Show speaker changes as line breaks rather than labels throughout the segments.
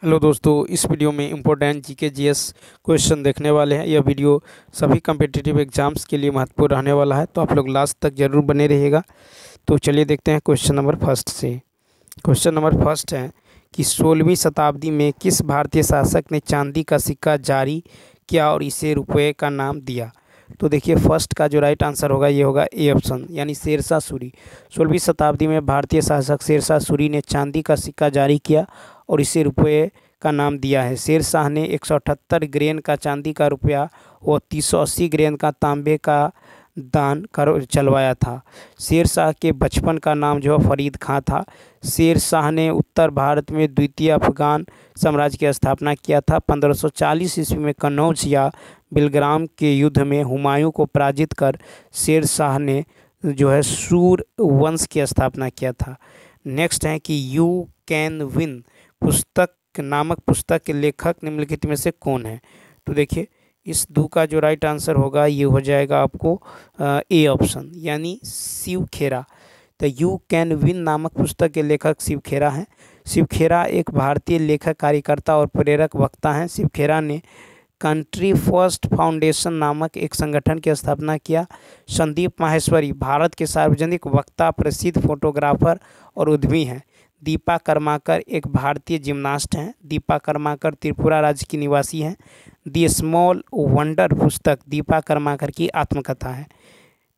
Hello दोस्तों, इस video में इम्पोर्टेंट जीके जीएस क्वेश्चन देखने वाले हैं। यह वीडियो सभी कम्पिटिटिव एग्जाम्स के लिए महत्वपूर्ण रहने वाला है, तो आप लोग लास्ट तक जरूर बने रहिएगा। तो चलिए देखते हैं क्वेश्चन नंबर फर्स्ट से। क्वेश्चन नंबर फर्स्ट है कि 16वीं शताब्दी में किस भारतीय शासक ने चांदी का सिक्का जारी किया और इसे रुपये का नाम दिया। तो देखिए, फर्स्ट का जो राइट आंसर होगा ये होगा ए ऑप्शन, यानी शेरशाह सूरी। 16वीं शताब्दी में भारतीय शासक शेरशाह सूरी ने चांदी का सिक्का जारी किया और इसे रुपये का नाम दिया है। शेरशाह ने 178 ग्रेन का चांदी का रुपया और 380 ग्रेन का तांबे का दान कर चलवाया था। शेरशाह के बचपन का नाम जो है फरीद खां था। शेरशाह ने उत्तर भारत में द्वितीय अफगान साम्राज्य की स्थापना किया था। 1540 ईस्वी में कन्नौज या बिलग्राम के युद्ध में हुमायूं को पराजित कर शेरशाह ने जो है सूर वंश की स्थापना किया था। नेक्स्ट है कि यू कैन विन नामक पुस्तक के लेखक निम्नलिखित में से कौन है। तो देखिए, इस दो का जो राइट आंसर होगा ये हो जाएगा आपको ए ऑप्शन, यानी शिव खेरा। तो यू कैन विन नामक पुस्तक के लेखक शिव खेरा हैं। शिव खेरा एक भारतीय लेखक, कार्यकर्ता और प्रेरक वक्ता हैं। शिव खेरा ने कंट्री फर्स्ट फाउंडेशन नामक एक संगठन की स्थापना किया। संदीप माहेश्वरी भारत के सार्वजनिक वक्ता, प्रसिद्ध फोटोग्राफर और उद्यमी हैं। दीपा कर्माकर एक भारतीय जिम्नास्ट हैं। दीपा कर्माकर त्रिपुरा राज्य की निवासी हैं। दी स्मॉल वंडर पुस्तक दीपा कर्माकर की आत्मकथा है।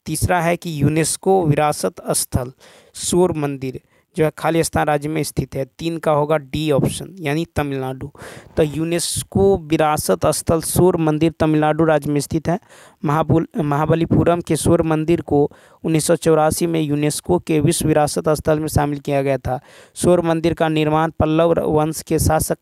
तीसरा है कि यूनेस्को विरासत स्थल सूर्य मंदिर जो है खालिस्तान राज्य में स्थित है। 3 का होगा डी ऑप्शन, यानी तमिलनाडु। तो यूनेस्को विरासत स्थल सूर्य मंदिर तमिलनाडु राज्य में स्थित है। महाबलीपुरम के सूर्य मंदिर को 1984 में यूनेस्को के विश्व विरासत स्थल में शामिल किया गया था। सूर्य मंदिर का निर्माण पल्लव वंश के शासक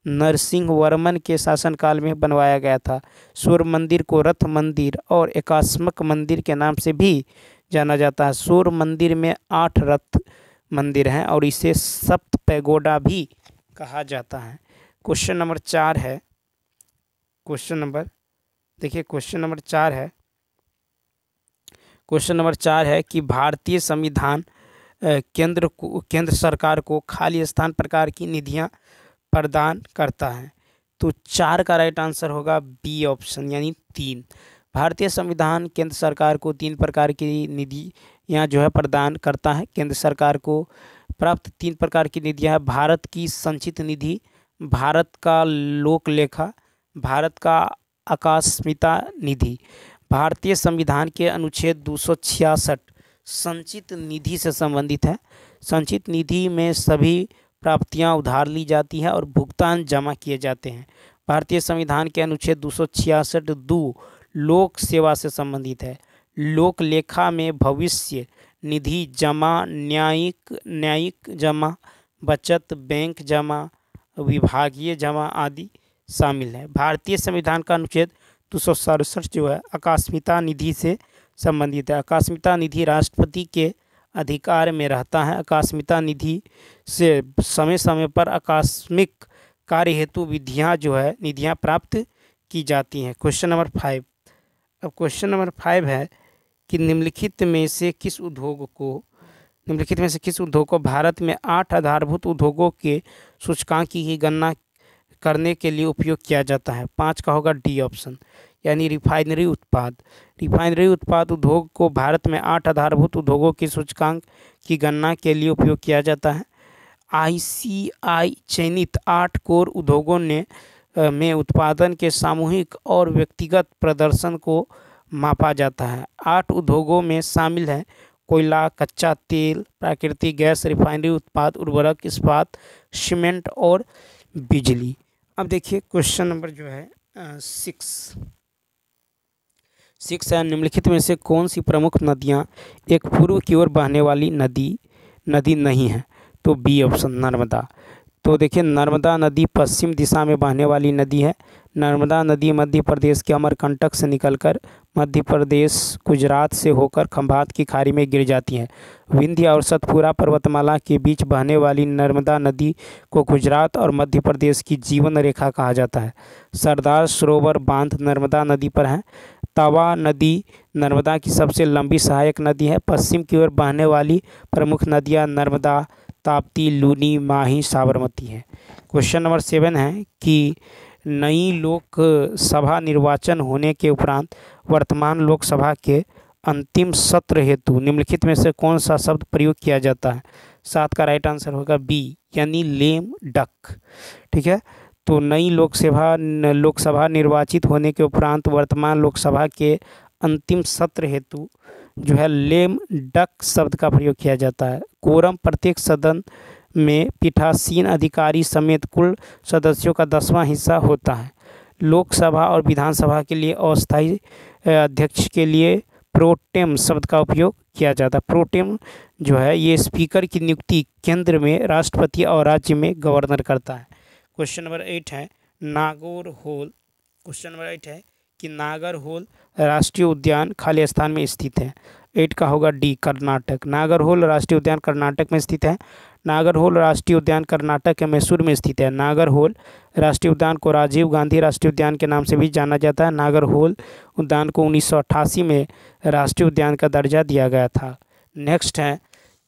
नरसिंहवर्मन के शासनकाल में बनवाया गया था। सूर्य मंदिर को रथ मंदिर और एकाश्मक मंदिर के नाम से भी जाना जाता है। सूर्य मंदिर में 8 रथ मंदिर हैं और इसे सप्त पैगोडा भी कहा जाता है। क्वेश्चन नंबर 4 है। क्वेश्चन नंबर 4 है कि भारतीय संविधान केंद्र सरकार को खालिस्तान प्रकार की निधियां प्रदान करता है। तो 4 का राइट आंसर होगा बी ऑप्शन, यानी 3। भारतीय संविधान केंद्र सरकार को 3 प्रकार की निधियां जो है प्रदान करता है। केंद्र सरकार को प्राप्त 3 प्रकार की निधियां है। भारत की संचित निधि, भारत का लोक लेखा, भारत का आकस्मिकता निधि। भारतीय संविधान के अनुच्छेद 266 संचित निधि से संबंधित है। संचित निधि में सभी प्राप्तियां उधार ली जाती हैं और भुगतान जमा किए जाते हैं। भारतीय संविधान के अनुच्छेद 266(2) लोक सेवा से संबंधित है। लोक लेखा में भविष्य निधि जमा, न्यायिक जमा, बचत बैंक जमा, विभागीय जमा आदि शामिल है। भारतीय संविधान का अनुच्छेद 267 जो है आकस्मिकता निधि से संबंधित है। आकस्मिकता निधि राष्ट्रपति के अधिकार में रहता है। आकस्मिकता निधि से समय समय पर आकस्मिक कार्य हेतु निधियां प्राप्त की जाती हैं। Question number 5। अब क्वेश्चन नंबर 5 है कि निम्नलिखित में से किस उद्योग को भारत में 8 आधारभूत उद्योगों के सूचकांक की गणना करने के लिए उपयोग किया जाता है। 5 का होगा डी ऑप्शन, यानी रिफाइनरी उत्पाद उद्योग को भारत में 8 आधारभूत उद्योगों के सूचकांक की गणना के लिए उपयोग किया जाता है। ICI चयनित 8 कोर उद्योगों में उत्पादन के सामूहिक और व्यक्तिगत प्रदर्शन को मापा जाता है। 8 उद्योगों में शामिल हैं कोयला, कच्चा तेल, प्राकृतिक गैस, रिफाइनरी उत्पाद, उर्वरक, इस्पात, सीमेंट और बिजली। अब देखिए, क्वेश्चन नंबर जो है 6 है, निम्नलिखित में से कौन सी प्रमुख नदियां एक पूर्व की ओर बहने वाली नदी नहीं है। तो बी ऑप्शन, नर्मदा। तो देखिए, नर्मदा नदी पश्चिम दिशा में बहने वाली नदी है। नर्मदा नदी मध्य प्रदेश के अमरकंटक से निकलकर मध्य प्रदेश, गुजरात से होकर खंभात की खाड़ी में गिर जाती है। विंध्य और सतपुरा पर्वतमाला के बीच बहने वाली नर्मदा नदी को गुजरात और मध्य प्रदेश की जीवन रेखा कहा जाता है। सरदार सरोवर बांध नर्मदा नदी पर है। तवा नदी नर्मदा की सबसे लंबी सहायक नदी है। पश्चिम की ओर बहने वाली प्रमुख नदियाँ नर्मदा, ताप्ती, लूनी, माही, साबरमती है। क्वेश्चन नंबर 7 है कि नई लोकसभा निर्वाचन होने के उपरांत वर्तमान लोकसभा के अंतिम सत्र हेतु निम्नलिखित में से कौन सा शब्द प्रयोग किया जाता है। 7 का राइट आंसर होगा बी, यानी लेम डक। ठीक है, तो नई लोकसभा निर्वाचित होने के उपरांत वर्तमान लोकसभा के अंतिम सत्र हेतु जो है लेम डक शब्द का प्रयोग किया जाता है। कोरम प्रत्येक सदन में पीठासीन अधिकारी समेत कुल सदस्यों का 10वां हिस्सा होता है। लोकसभा और विधानसभा के लिए अस्थायी अध्यक्ष के लिए प्रोटेम शब्द का उपयोग किया जाता है। प्रोटेम जो है ये स्पीकर की नियुक्ति केंद्र में राष्ट्रपति और राज्य में गवर्नर करता है। क्वेश्चन नंबर 8 है नागरहोल। क्वेश्चन नंबर 8 है कि नागरहोल राष्ट्रीय उद्यान खाली स्थान में स्थित है। 8 का होगा डी, कर्नाटक। नागरहोल राष्ट्रीय उद्यान कर्नाटक में स्थित है। नागरहोल राष्ट्रीय उद्यान कर्नाटक के मैसूर में स्थित है। नागरहोल राष्ट्रीय उद्यान को राजीव गांधी राष्ट्रीय उद्यान के नाम से भी जाना जाता है। नागरहोल उद्यान को 1988 में राष्ट्रीय उद्यान का दर्जा दिया गया था। नेक्स्ट है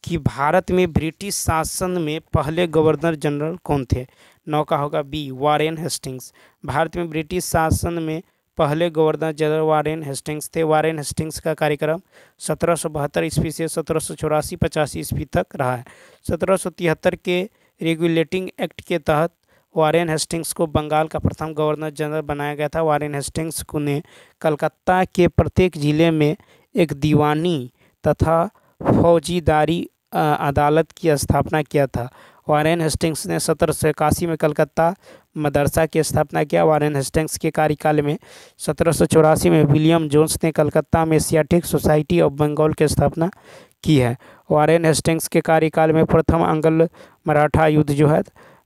कि भारत में ब्रिटिश शासन में पहले गवर्नर जनरल कौन थे। 9 का होगा बी, वारेन हेस्टिंग्स। भारत में ब्रिटिश शासन में पहले गवर्नर जनरल वारेन हेस्टिंग्स थे। वारेन हेस्टिंग्स का कार्यक्रम 1772 ईस्वी से 1784-85 ईस्वी तक रहा है। 1773 के रेगुलेटिंग एक्ट के तहत वारेन हेस्टिंग्स को बंगाल का प्रथम गवर्नर जनरल बनाया गया था। वारेन हेस्टिंग्स ने कलकत्ता के प्रत्येक जिले में एक दीवानी तथा फौजीदारी अदालत की स्थापना किया था। वारेन हेस्टिंग्स ने 1781 में कलकत्ता मदरसा की स्थापना किया। वारेन हेस्टिंग्स के कार्यकाल में 1784 में विलियम जोन्स ने कलकत्ता में एशियाटिक सोसाइटी ऑफ बंगाल की स्थापना की है। वारेन हेस्टिंग्स के कार्यकाल में प्रथम अंगल मराठा युद्ध जो है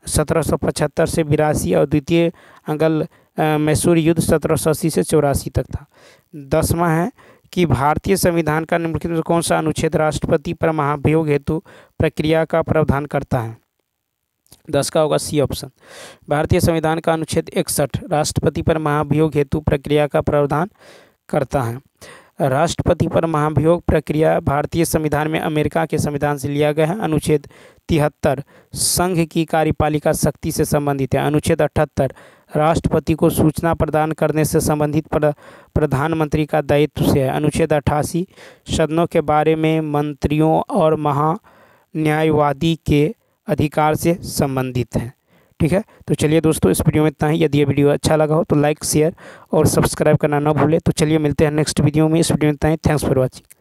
1775 से 82 और द्वितीय अंगल मैसूर युद्ध 1780 से 84 तक था। 10वां है कि भारतीय संविधान का निम्नलिखित में कौन सा अनुच्छेद राष्ट्रपति पर महाभियोग हेतु प्रक्रिया का प्रावधान करता है। 10 का होगा सी ऑप्शन। भारतीय संविधान का अनुच्छेद 61 राष्ट्रपति पर महाभियोग हेतु प्रक्रिया का प्रावधान करता है। राष्ट्रपति पर महाभियोग प्रक्रिया भारतीय संविधान में अमेरिका के संविधान से लिया गया है। अनुच्छेद 73 संघ की कार्यपालिका शक्ति से संबंधित है। अनुच्छेद 78 राष्ट्रपति को सूचना प्रदान करने से संबंधित प्रधानमंत्री का दायित्व से है। अनुच्छेद 88 सदनों के बारे में मंत्रियों और महान्यायवादी के अधिकार से संबंधित है। ठीक है, तो चलिए दोस्तों इस वीडियो में इतना ही। यदि ये वीडियो अच्छा लगा हो तो लाइक, शेयर और सब्सक्राइब करना ना भूलें। तो चलिए मिलते हैं नेक्स्ट वीडियो में। इस वीडियो में इतना ही। Thanks for watching.